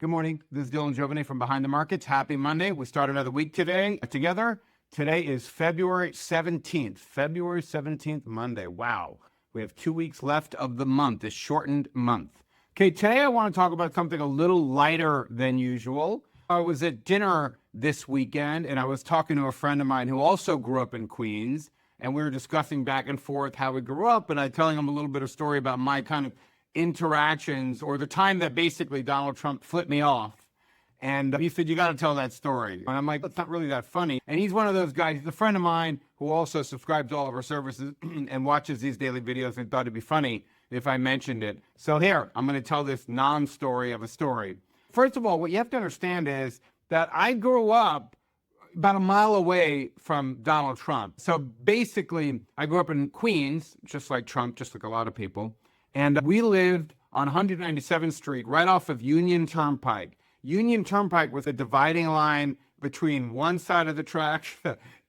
Good morning. This is Dylan Jovine from Behind the Markets. Happy Monday. We start another week today together. Today is February 17th. February 17th, Monday. Wow. We have 2 weeks left of the month, this shortened month. Okay, today I want to talk about something a little lighter than usual. I was at dinner this weekend and I was talking to a friend of mine who also grew up in Queens, and we were discussing back and forth how we grew up, and I telling him a little bit of story about my kind of interactions or the time that basically Donald Trump flipped me off. And he said, you got to tell that story. And I'm like, it's not really that funny. And he's one of those guys, he's a friend of mine who also subscribes to all of our services and watches these daily videos, and thought it'd be funny if I mentioned it. So here, I'm going to tell this non-story of a story. First of all, what you have to understand is that I grew up about a mile away from Donald Trump. So basically, I grew up in Queens, just like Trump, just like a lot of people. And we lived on 197th Street, right off of Union Turnpike. Union Turnpike was a dividing line between one side of the tracks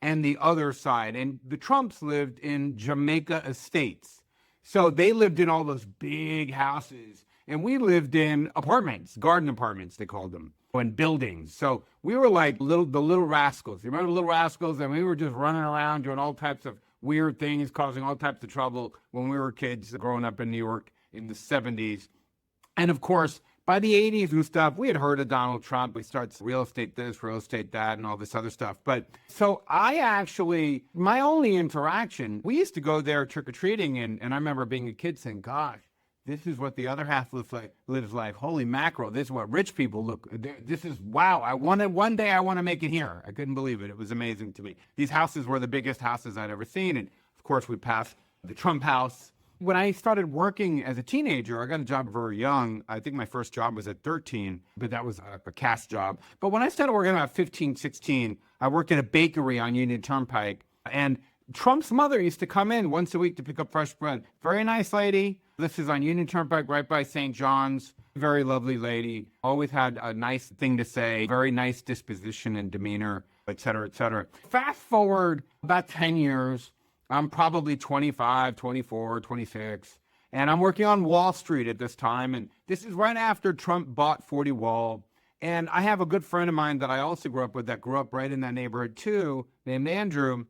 and the other side. And the Trumps lived in Jamaica Estates. So they lived in all those big houses. And we lived in apartments, garden apartments, they called them, and buildings. So we were like the little rascals. You remember the little rascals? And we were just running around doing all types of weird things, causing all types of trouble when we were kids growing up in New York in the 70s. And of course, by the 80s and stuff, we had heard of Donald Trump. We started real estate this, real estate that, and all this other stuff. But so my only interaction, we used to go there trick-or-treating, and I remember being a kid saying, gosh, this is what the other half lives like. Holy mackerel, this is what rich people look. This is, wow, one day I want to make it here. I couldn't believe it. It was amazing to me. These houses were the biggest houses I'd ever seen. And of course, we passed the Trump house. When I started working as a teenager, I got a job very young. I think my first job was at 13, but that was a cash job. But when I started working about 15, 16, I worked in a bakery on Union Turnpike. And Trump's mother used to come in once a week to pick up fresh bread. Very nice lady. This is on Union Turnpike right by St. John's. Very lovely lady. Always had a nice thing to say. Very nice disposition and demeanor, et cetera, et cetera. Fast forward about 10 years. I'm probably 25, 24, 26. And I'm working on Wall Street at this time. And this is right after Trump bought 40 Wall. And I have a good friend of mine that I also grew up with that grew up right in that neighborhood too, named Andrew.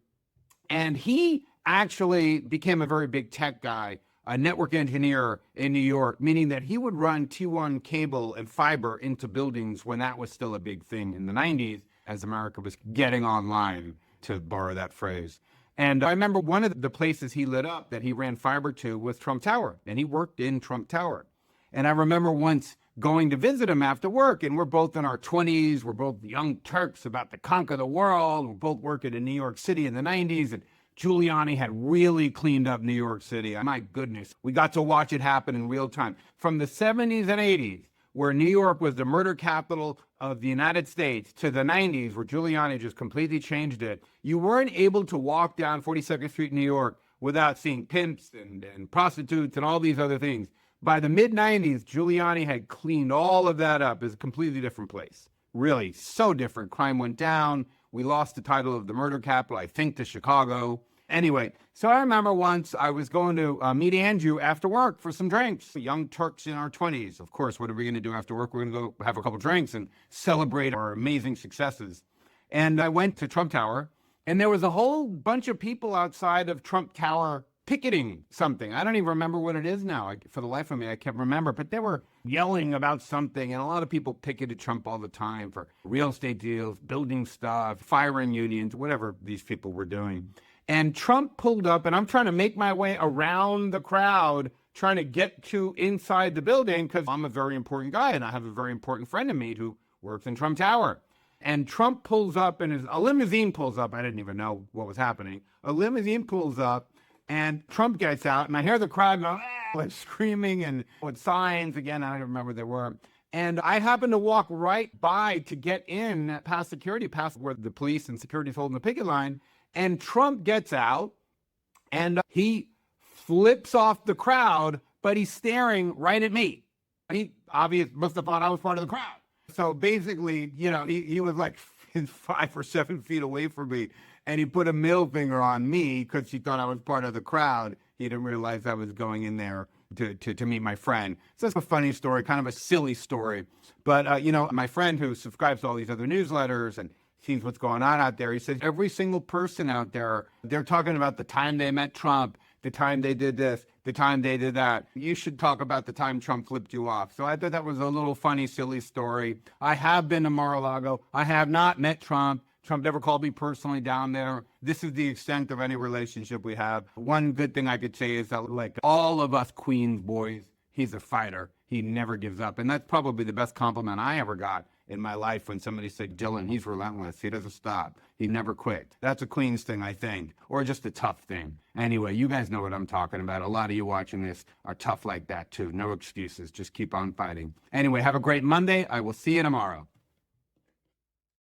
And he actually became a very big tech guy, a network engineer in New York, meaning that he would run T1 cable and fiber into buildings when that was still a big thing in the 90s, as America was getting online, to borrow that phrase. And I remember one of the places he lit up that he ran fiber to was Trump Tower, and he worked in Trump Tower. And I remember once going to visit him after work, and we're both in our 20s. We're both young Turks about to conquer the world. We're both working in New York City in the 90s, and Giuliani had really cleaned up New York City. My goodness, we got to watch it happen in real time. From the 70s and 80s, where New York was the murder capital of the United States, to the 90s, where Giuliani just completely changed it, you weren't able to walk down 42nd Street in New York without seeing pimps and prostitutes and all these other things. By the mid-90s, Giuliani had cleaned all of that up. It's a completely different place. Really, so different. Crime went down. We lost the title of the murder capital, I think, to Chicago. Anyway, so I remember once I was going to meet Andrew after work for some drinks. Young Turks in our 20s. Of course, what are we going to do after work? We're going to go have a couple drinks and celebrate our amazing successes. And I went to Trump Tower, and there was a whole bunch of people outside of Trump Tower picketing something. I don't even remember what it is now. For the life of me, I can't remember. But they were yelling about something, and a lot of people picketed Trump all the time for real estate deals, building stuff, firing unions, whatever these people were doing. And Trump pulled up, and I'm trying to make my way around the crowd, trying to get to inside the building, because I'm a very important guy, and I have a very important friend of me who works in Trump Tower. And Trump pulls up, and a limousine pulls up. I didn't even know what was happening. A limousine pulls up, and Trump gets out, and I hear the crowd go, like screaming and with signs. Again, I don't remember what they were. And I happened to walk right by to get in past security, past where the police and security is holding the picket line. And Trump gets out, and he flips off the crowd, but he's staring right at me. He obviously must have thought I was part of the crowd. So basically, he was like 5 or 7 feet away from me, and he put a middle finger on me because he thought I was part of the crowd. He didn't realize I was going in there to meet my friend. So that's a funny story, kind of a silly story. But, my friend who subscribes to all these other newsletters and sees what's going on out there, he says every single person out there, they're talking about the time they met Trump, the time they did this, the time they did that. You should talk about the time Trump flipped you off. So I thought that was a little funny, silly story. I have been to Mar-a-Lago. I have not met Trump. Trump never called me personally down there. This is the extent of any relationship we have. One good thing I could say is that, like all of us Queens boys, he's a fighter. He never gives up. And that's probably the best compliment I ever got in my life, when somebody said, Dylan, he's relentless. He doesn't stop. He never quit. That's a Queens thing, I think, or just a tough thing. Anyway, you guys know what I'm talking about. A lot of you watching this are tough like that too. No excuses. Just keep on fighting. Anyway, have a great Monday. I will see you tomorrow.